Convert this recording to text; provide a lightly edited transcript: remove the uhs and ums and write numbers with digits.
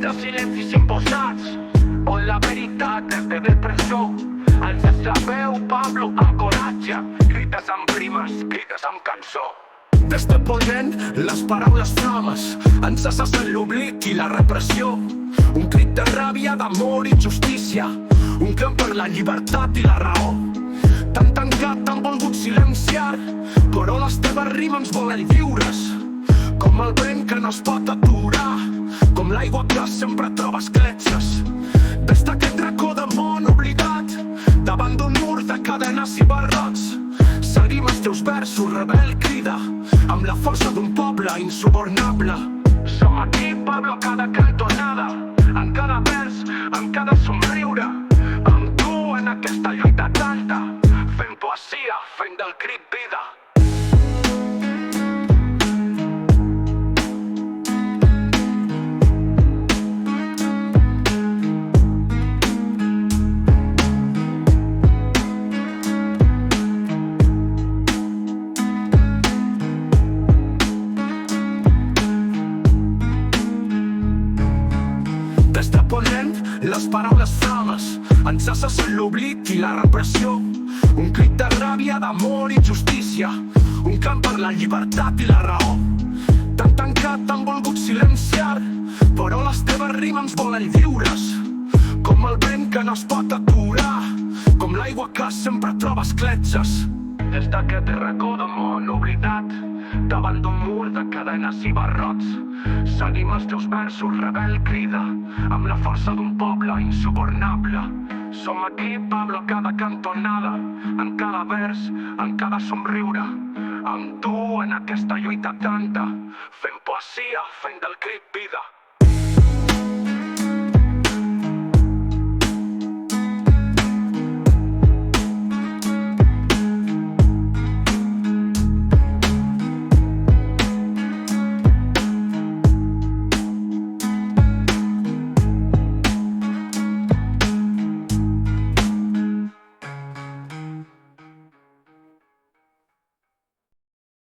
de silencis imposats, on la veritat és de depressor. Alces la veu, Pablo, amb coratge, crides amb rimes, crides amb cançó. Des de Ponent, les paraules flames ens assassen l'oblit i la repressió. Un crit de ràbia, d'amor i justícia, un clam per la llibertat i la raó. T'han tancat, t'han volgut silenciar, però les teves rimes volen lliures. Com el vent que no es pot aturar, com l'aigua que sempre troba escletxes. Des d'aquest racó de món oblidat, davant d'un mur de cadenes i barrots, seguim els teus versos, rebel crida, amb la força d'un poble insubornable. Som aquí, Pablo, a cada cantonada, en cada vers, en cada somriure, amb tu en aquesta lluita tanta, fent poesia, fent del crit vida. Des de Ponent, les paraules flames ens assassen l'oblit i la repressió. Un crit de ràbia, d'amor i justícia, un clam per la llibertat i la raó. T'han tancat, t'han volgut silenciar, però les teves rimes volen lliures. Com el vent que no es pot aturar, com l'aigua que sempre troba escletxes. Des d'aquest racó de món oblidat, davant d'un mur de cadenes i barrots, seguim els teus versos, rebel crida, amb la força d'un poble insubornable. Som aquí, Pablo, a cada cantonada, en cada vers, en cada somriure, amb tu en aquesta lluita tanta, fent poesia, fent del crit vida.